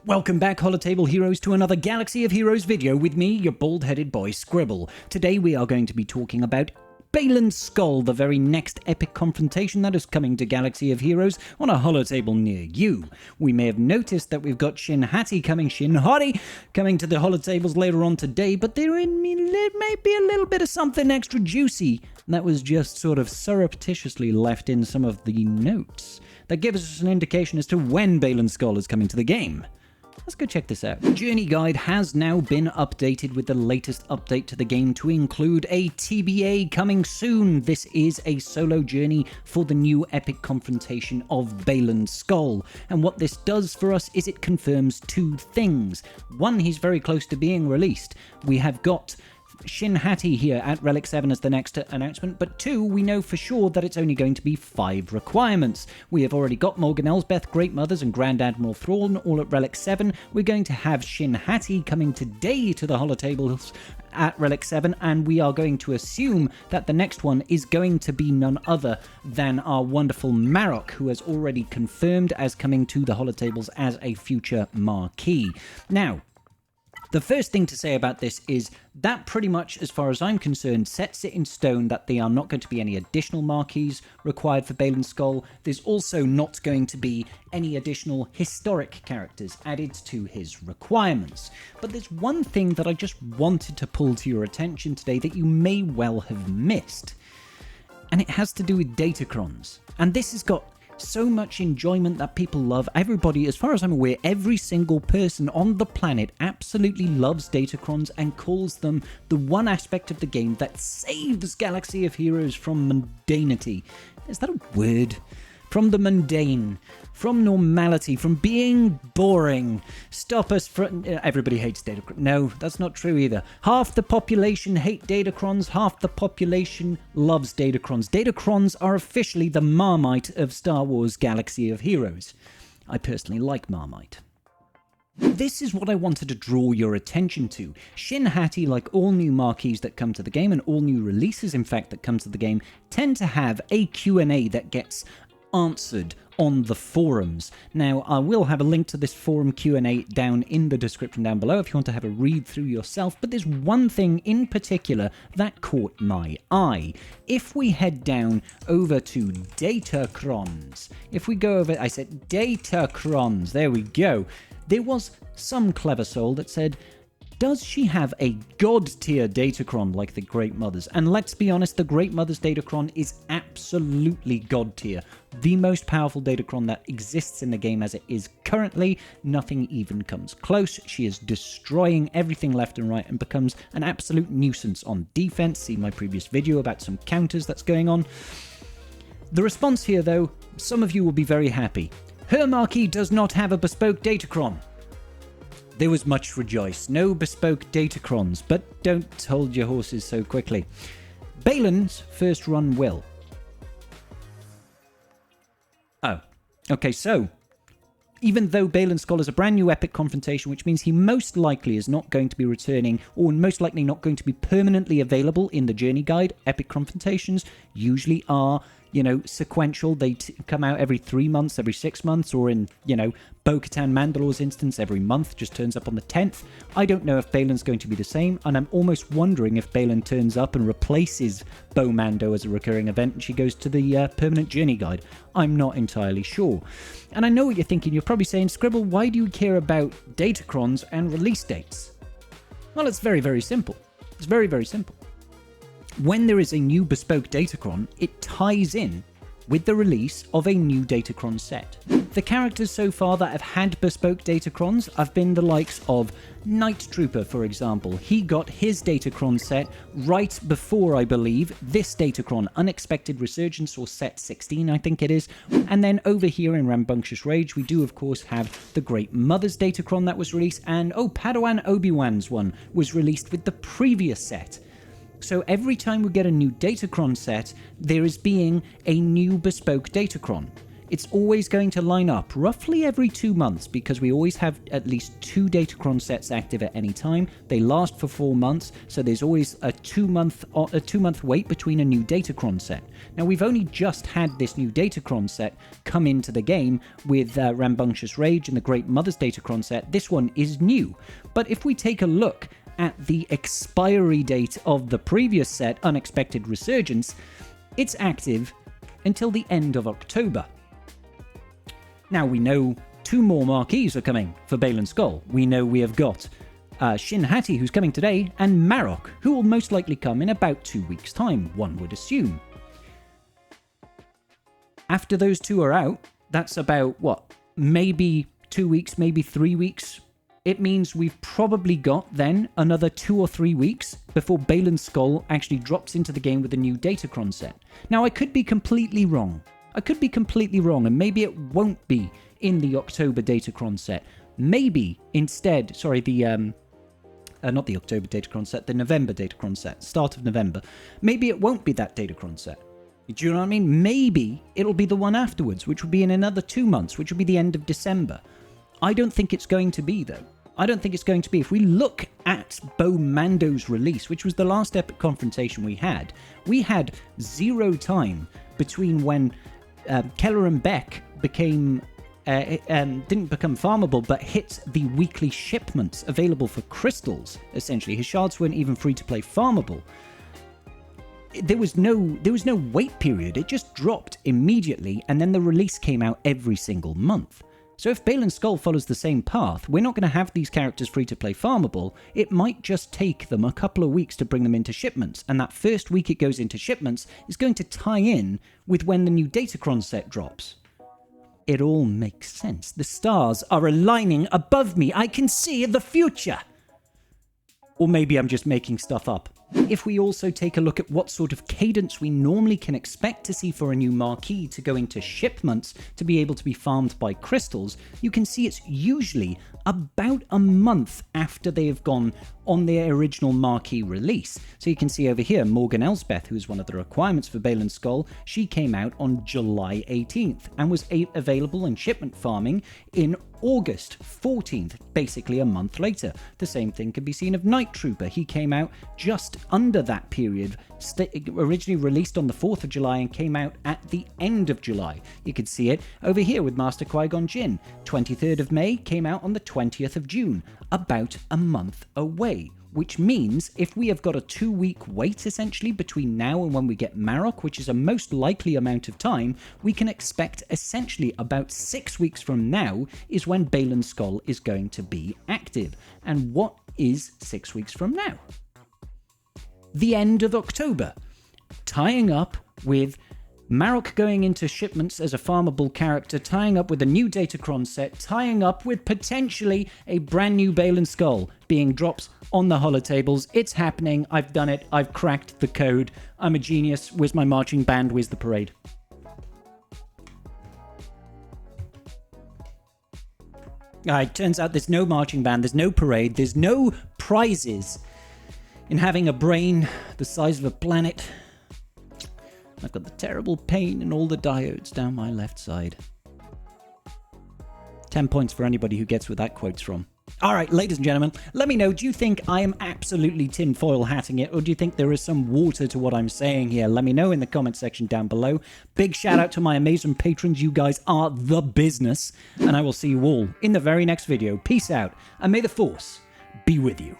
Welcome back, Holotable Heroes, to another Galaxy of Heroes video with me, your bald-headed boy, Scribble. Today we are going to be talking about Baylan Skoll, the very next epic confrontation that is coming to Galaxy of Heroes on a holotable near you. We may have noticed that we've got Shin Hati coming to the holotables later on today, but there may be a little bit of something extra juicy that was just sort of surreptitiously left in some of the notes that gives us an indication as to when Baylan Skoll is coming to the game. Let's go check this out. Journey Guide has now been updated with the latest update to the game to include a TBA coming soon. This is a solo journey for the new epic confrontation of Baylan Skoll. And what this does for us is it confirms two things. One, he's very close to being released. We have got Shin Hati here at Relic 7 as the next announcement, but two, we know for sure that it's only going to be 5 requirements. We have already got Morgan Elsbeth, Great Mothers, and Grand Admiral Thrawn all at Relic 7. We're going to have Shin Hati coming today to the holotables at Relic 7, and we are going to assume that the next one is going to be none other than our wonderful Marok, who has already confirmed as coming to the holotables as a future marquee. Now, the first thing to say about this is that pretty much, as far as I'm concerned, sets it in stone that there are not going to be any additional marquees required for Baylan Skoll. There's also not going to be any additional historic characters added to his requirements. But there's one thing that I just wanted to pull to your attention today that you may well have missed. And it has to do with datacrons. And this has got so much enjoyment that people love. Everybody, as far as I'm aware, every single person on the planet absolutely loves datacrons and calls them the one aspect of the game that saves Galaxy of Heroes from mundanity. Is that a word? From the mundane, from normality, from being boring. Stop us from... Everybody hates datacrons. No, that's not true either. Half the population hate datacrons, half the population loves datacrons. Datacrons are officially the Marmite of Star Wars Galaxy of Heroes. I personally like Marmite. This is what I wanted to draw your attention to. Shin Hati, like all new marquees that come to the game, and all new releases, in fact, that come to the game, tend to have a Q&A that gets answered on the forums. Now, I will have a link to this forum Q&A down in the description down below if you want to have a read through yourself, but there's one thing in particular that caught my eye. If we head down over to Datacrons, if we go over, I said Datacrons, there we go. There was some clever soul that said, does she have a god-tier datacron like the Great Mothers? And let's be honest, the Great Mothers datacron is absolutely god-tier. The most powerful datacron that exists in the game as it is currently. Nothing even comes close. She is destroying everything left and right and becomes an absolute nuisance on defense. See my previous video about some counters that's going on. The response here, though, some of you will be very happy. Her marquee does not have a bespoke datacron. There was much rejoice. No bespoke datacrons, but don't hold your horses so quickly. Baylan's first run will. Oh, okay, so even though Baylan Skoll is a brand new epic confrontation, which means he most likely is not going to be returning, or most likely not going to be permanently available in the Journey Guide, epic confrontations usually are, you know, sequential. They come out every 3 months, every 6 months, or in, you know, Bo-Katan Mandalore's instance, every month, just turns up on the 10th. I don't know if Baylan's going to be the same, and I'm almost wondering if Baylan turns up and replaces Bo-Mando as a recurring event and she goes to the permanent Journey Guide. I'm not entirely sure. And I know what you're thinking. You're probably saying, Scribble, why do you care about datacrons and release dates? Well, it's very, very simple. It's very, very simple. When there is a new bespoke datacron, it ties in with the release of a new datacron set. The characters so far that have had bespoke datacrons have been the likes of Night Trooper, for example. He got his datacron set right before, I believe, this datacron, Unexpected Resurgence, or set 16, I think it is. And then over here in Rambunctious Rage, we do, of course, have the Great Mother's datacron that was released, and, oh, Padawan Obi-Wan's one was released with the previous set. So every time we get a new datacron set, there is being a new bespoke datacron. It's always going to line up roughly every 2 months because we always have at least 2 Datacron sets active at any time. They last for 4 months, so there's always a 2-month wait between a new Datacron set. Now, we've only just had this new Datacron set come into the game with Rambunctious Rage and the Great Mother's Datacron set. This one is new. But if we take a look at the expiry date of the previous set, Unexpected Resurgence, it's active until the end of October. Now, we know 2 more marquees are coming for Baylan Skoll. We know we have got Shin Hati, who's coming today, and Marok, who will most likely come in about 2 weeks' time, one would assume. After those 2 are out, that's about, what, maybe 2 weeks, maybe 3 weeks. It means we've probably got then another 2 or 3 weeks before Baylan Skoll actually drops into the game with a new Datacron set. Now, I could be completely wrong. And maybe it won't be in the October Datacron set. Maybe instead, not the October Datacron set, the November Datacron set, start of November. Maybe it won't be that Datacron set. Do you know what I mean? Maybe it'll be the one afterwards, which will be in another 2 months, which will be the end of December. I don't think it's going to be, though. I don't think it's going to be. If we look at Bo Mando's release, which was the last epic confrontation we had 0 time between when Keller and Beck didn't become farmable, but hit the weekly shipments available for crystals, essentially. His shards weren't even free-to-play farmable. There was no wait period. It just dropped immediately, and then the release came out every single month. So if Baylan Skoll follows the same path, we're not going to have these characters free-to-play farmable. It might just take them a couple of weeks to bring them into shipments, and that first week it goes into shipments is going to tie in with when the new Datacron set drops. It all makes sense. The stars are aligning above me. I can see the future. Or maybe I'm just making stuff up. If we also take a look at what sort of cadence we normally can expect to see for a new marquee to go into shipments to be able to be farmed by crystals, you can see it's usually about a month after they have gone on their original marquee release. So you can see over here, Morgan Elsbeth, who is one of the requirements for Baylan Skoll, she came out on July 18th and was available in shipment farming in August 14th, basically a month later. The same thing can be seen of Night Trooper. He came out just under that period, originally released on the 4th of July and came out at the end of July. You can see it over here with Master Qui-Gon Jinn. 23rd of May came out on the 20th of June, about a month away. Which means if we have got a 2-week wait essentially between now and when we get Marok, which is a most likely amount of time, we can expect essentially about 6 weeks from now is when Baylan Skoll is going to be active. And what is 6 weeks from now? The end of October, tying up with Marok going into shipments as a farmable character, tying up with a new Datacron set, tying up with potentially a brand new Baylan Skoll being dropped on the holotables. It's happening. I've done it. I've cracked the code. I'm a genius. Where's my marching band? Where's the parade? Alright, turns out there's no marching band, there's no parade, there's no prizes in having a brain the size of a planet. I've got the terrible pain in all the diodes down my left side. 10 points for anybody who gets where that quote's from. Alright, ladies and gentlemen, let me know, do you think I am absolutely tinfoil hatting it, or do you think there is some water to what I'm saying here? Let me know in the comment section down below. Big shout out to my amazing patrons, you guys are the business, and I will see you all in the very next video. Peace out, and may the Force be with you.